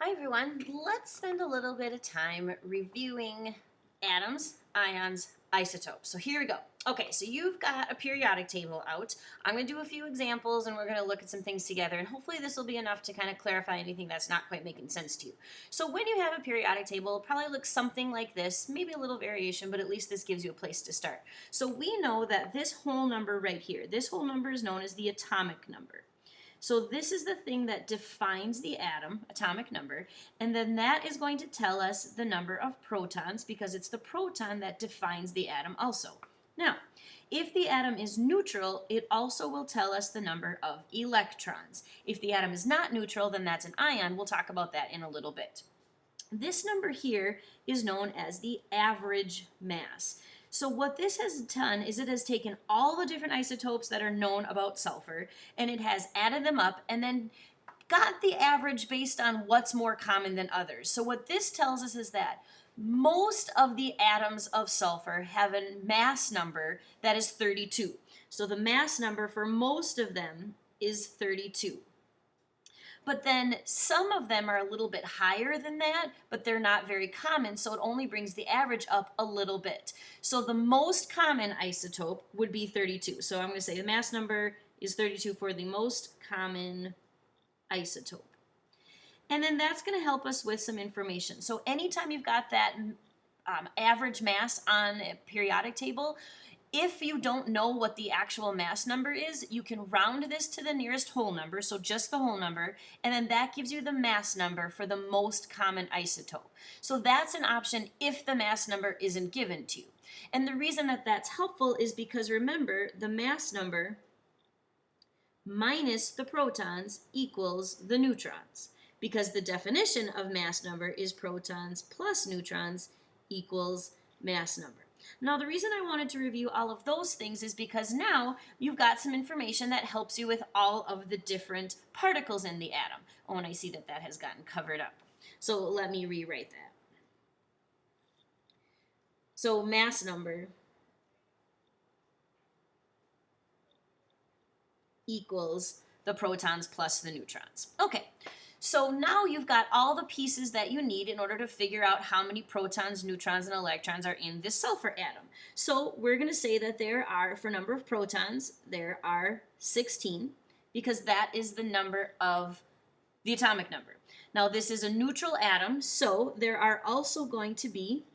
Hi everyone, let's spend a little bit of time reviewing atoms, ions, isotopes. So here we go. Okay, so you've got a periodic table out. I'm going to do a few examples and we're going to look at some things together, and hopefully this will be enough to kind of clarify anything that's not quite making sense to you. So when you have a periodic table, it'll probably look something like this, maybe a little variation, but at least this gives you a place to start. So we know that this whole number right here, this whole number is known as the atomic number. So this is the thing that defines the atom, atomic number, and then that is going to tell us the number of protons because it's the proton that defines the atom also. Now, if the atom is neutral, it also will tell us the number of electrons. If the atom is not neutral, then that's an ion. We'll talk about that in a little bit. This number here is known as the average mass. So what this has done is it has taken all the different isotopes that are known about sulfur and it has added them up and then got the average based on what's more common than others. So what this tells us is that most of the atoms of sulfur have a mass number that is 32. So the mass number for most of them is 32. But then some of them are a little bit higher than that, but they're not very common, so it only brings the average up a little bit. So the most common isotope would be 32. So I'm going to say the mass number is 32 for the most common isotope. And then that's going to help us with some information. So anytime you've got that average mass on a periodic table, if you don't know what the actual mass number is, you can round this to the nearest whole number, so just the whole number, and then that gives you the mass number for the most common isotope. So that's an option if the mass number isn't given to you. And the reason that that's helpful is because remember, the mass number minus the protons equals the neutrons, because the definition of mass number is protons plus neutrons equals mass number. Now, the reason I wanted to review all of those things is because now you've got some information that helps you with all of the different particles in the atom. Oh, and I see that that has gotten covered up. So let me rewrite that. So mass number equals the protons plus the neutrons. Okay. So now you've got all the pieces that you need in order to figure out how many protons, neutrons, and electrons are in this sulfur atom. So we're going to say that there are, for number of protons, there are 16, because that is the number of the atomic number. Now this is a neutral atom, so there are also going to be,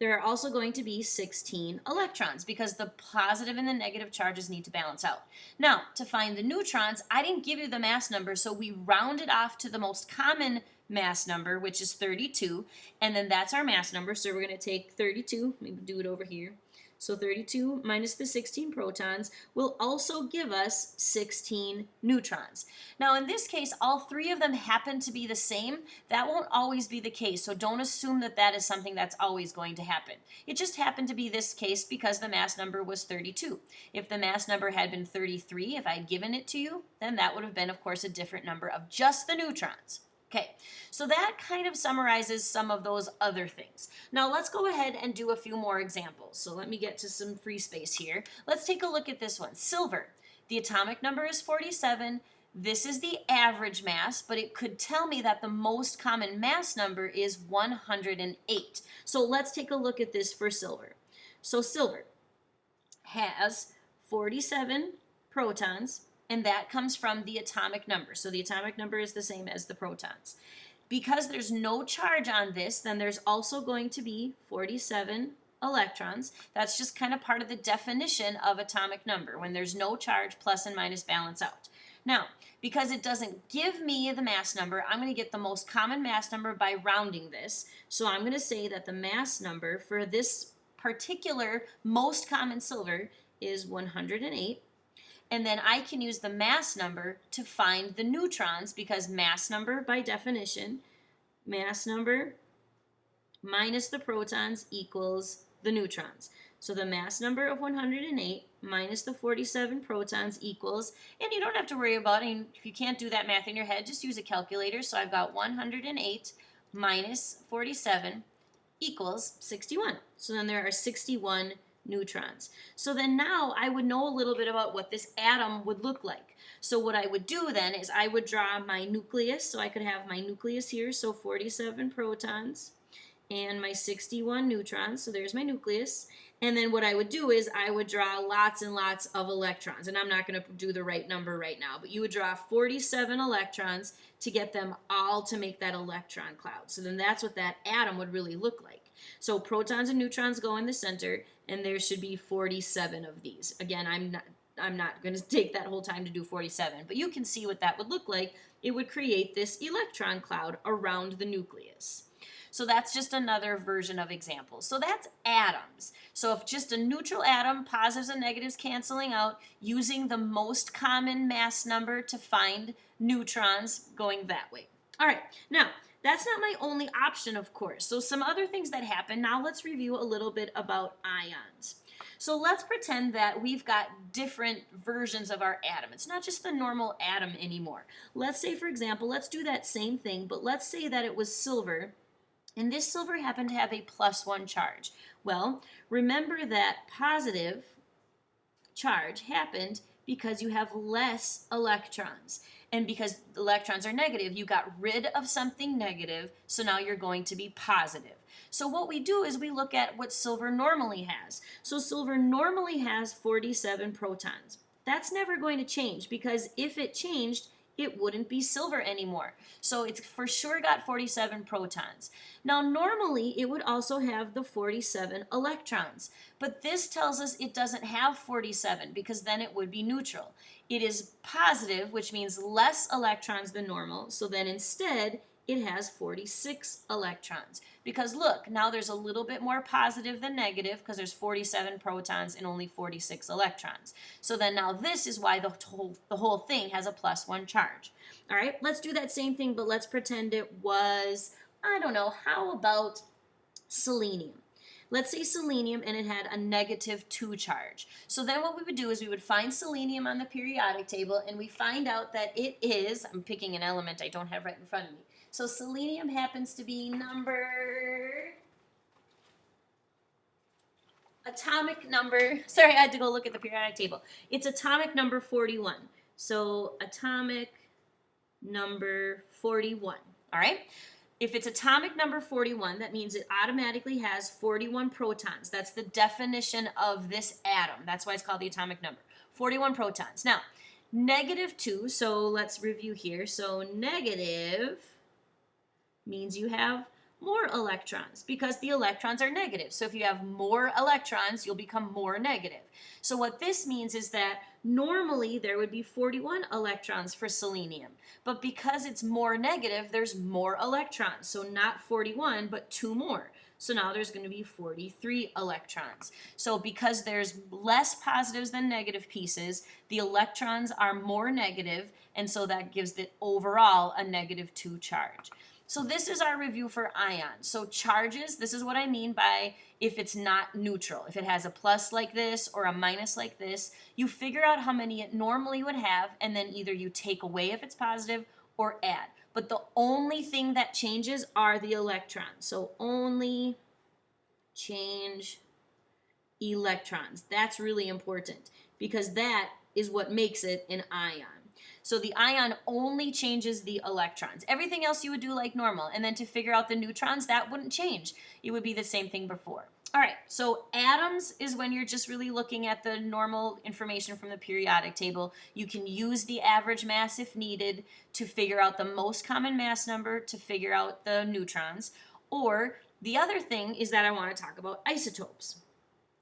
there are also going to be 16 electrons because the positive and the negative charges need to balance out. Now, to find the neutrons, I didn't give you the mass number, so we rounded off to the most common mass number, which is 32, and then that's our mass number. So we're going to take 32, maybe do it over here. So 32 minus the 16 protons will also give us 16 neutrons. Now in this case, all three of them happen to be the same. That won't always be the case, so don't assume that that is something that's always going to happen. It just happened to be this case because the mass number was 32. If the mass number had been 33, if I'd given it to you, then that would have been, of course, a different number of just the neutrons. Okay, so that kind of summarizes some of those other things. Now let's go ahead and do a few more examples. So let me get to some free space here. Let's take a look at this one. Silver. The atomic number is 47. This is the average mass, but it could tell me that the most common mass number is 108. So let's take a look at this for silver. So silver has 47 protons, and that comes from the atomic number. So the atomic number is the same as the protons. Because there's no charge on this, then there's also going to be 47 electrons. That's just kind of part of the definition of atomic number. When there's no charge, plus and minus balance out. Now, because it doesn't give me the mass number, I'm going to get the most common mass number by rounding this. So I'm going to say that the mass number for this particular most common silver is 108. And then I can use the mass number to find the neutrons, because mass number by definition, mass number minus the protons equals the neutrons. So the mass number of 108 minus the 47 protons equals, and you don't have to worry about it, if you can't do that math in your head, just use a calculator. So I've got 108 minus 47 equals 61. So then there are 61 neutrons. So then now I would know a little bit about what this atom would look like. So what I would do then is I would draw my nucleus, so I could have my nucleus here, so 47 protons, and my 61 neutrons, so there's my nucleus. And then what I would do is I would draw lots and lots of electrons, and I'm not going to do the right number right now, but you would draw 47 electrons to get them all to make that electron cloud. So then that's what that atom would really look like. So protons and neutrons go in the center, and there should be 47 of these. Again, I'm not going to take that whole time to do 47, but you can see what that would look like. It would create this electron cloud around the nucleus. So that's just another version of examples. So that's atoms. So if just a neutral atom, positives and negatives canceling out, using the most common mass number to find neutrons going that way. All right, now that's not my only option, of course. So some other things that happen. Now let's review a little bit about ions. So let's pretend that we've got different versions of our atom. It's not just the normal atom anymore. Let's say, for example, let's do that same thing, but let's say that it was silver, and this silver happened to have a +1 charge. Well, remember that positive charge happened because you have less electrons. And because electrons are negative, you got rid of something negative, so now you're going to be positive. So what we do is we look at what silver normally has. So silver normally has 47 protons. That's never going to change, because if it changed, it wouldn't be silver anymore. So it's for sure got 47 protons. Now normally it would also have the 47 electrons, but this tells us it doesn't have 47 because then it would be neutral. It is positive, which means less electrons than normal, so then instead it has 46 electrons. Because look, now there's a little bit more positive than negative because there's 47 protons and only 46 electrons. So then now this is why the whole thing has a +1 charge. All right, let's do that same thing, but let's pretend it was, I don't know, how about selenium? Let's say selenium and it had a -2 charge. So then what we would do is we would find selenium on the periodic table, and we find out that it is, I'm picking an element I don't have right in front of me. So selenium happens to be atomic number, sorry, I had to go look at the periodic table. It's atomic number 41. So atomic number 41, all right? If it's atomic number 41, that means it automatically has 41 protons. That's the definition of this atom. That's why it's called the atomic number. 41 protons. Now, -2, so let's review here. So negative means you have more electrons because the electrons are negative. So if you have more electrons, you'll become more negative. So what this means is that normally there would be 41 electrons for selenium, but because it's more negative, there's more electrons. So not 41, but 2 more. So now there's going to be 43 electrons. So because there's less positives than negative pieces, the electrons are more negative, and so that gives it overall a -2 charge. So this is our review for ions. So charges, this is what I mean by if it's not neutral. If it has a plus like this or a minus like this, you figure out how many it normally would have, and then either you take away if it's positive or add. But the only thing that changes are the electrons. So only change electrons. That's really important because that is what makes it an ion. So the ion only changes the electrons. Everything else you would do like normal. And then to figure out the neutrons, that wouldn't change. It would be the same thing before. All right, so atoms is when you're just really looking at the normal information from the periodic table. You can use the average mass if needed to figure out the most common mass number to figure out the neutrons. Or the other thing is that I want to talk about isotopes.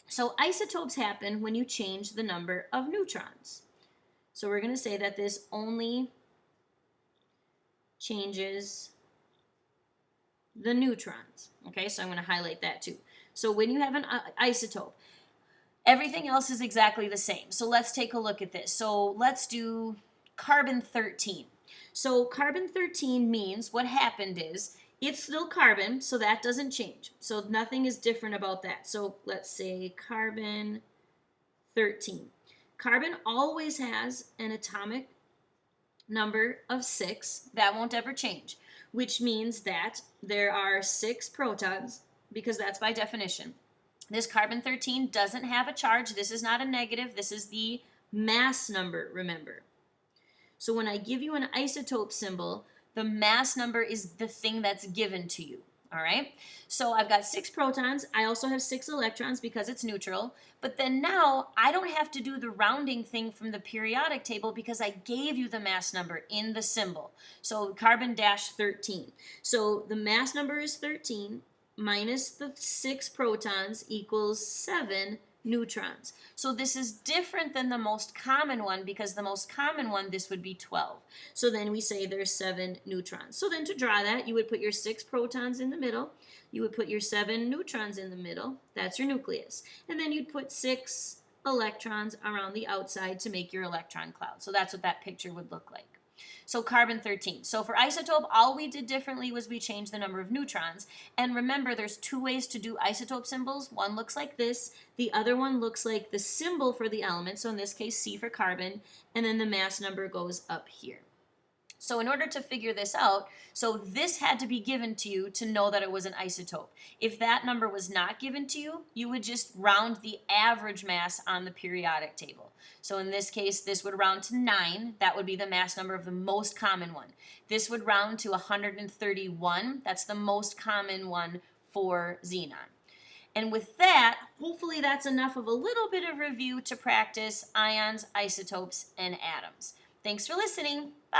So isotopes happen when you change the number of neutrons. So we're going to say that this only changes the neutrons. Okay, so I'm going to highlight that too. So when you have an isotope, everything else is exactly the same. So let's take a look at this. So let's do carbon-13. So carbon-13 means what happened is it's still carbon, so that doesn't change. So nothing is different about that. So let's say carbon-13. Carbon always has an atomic number of 6. That won't ever change, which means that there are 6 protons because that's by definition. This carbon-13 doesn't have a charge. This is not a negative. This is the mass number, remember. So when I give you an isotope symbol, the mass number is the thing that's given to you. All right, so I've got 6 protons. I also have 6 electrons because it's neutral. But then now I don't have to do the rounding thing from the periodic table because I gave you the mass number in the symbol. So carbon dash 13. So the mass number is 13 minus the 6 protons equals 7 neutrons. So this is different than the most common one because the most common one, this would be 12. So then we say there's 7 neutrons. So then to draw that, you would put your 6 protons in the middle. You would put your 7 neutrons in the middle. That's your nucleus. And then you'd put 6 electrons around the outside to make your electron cloud. So that's what that picture would look like. So carbon 13. So for isotope, all we did differently was we changed the number of neutrons. And remember, there's 2 ways to do isotope symbols. One looks like this. The other one looks like the symbol for the element. So in this case, C for carbon. And then the mass number goes up here. So in order to figure this out, so this had to be given to you to know that it was an isotope. If that number was not given to you, you would just round the average mass on the periodic table. So in this case, this would round to 9. That would be the mass number of the most common one. This would round to 131. That's the most common one for xenon. And with that, hopefully that's enough of a little bit of review to practice ions, isotopes, and atoms. Thanks for listening. Bye.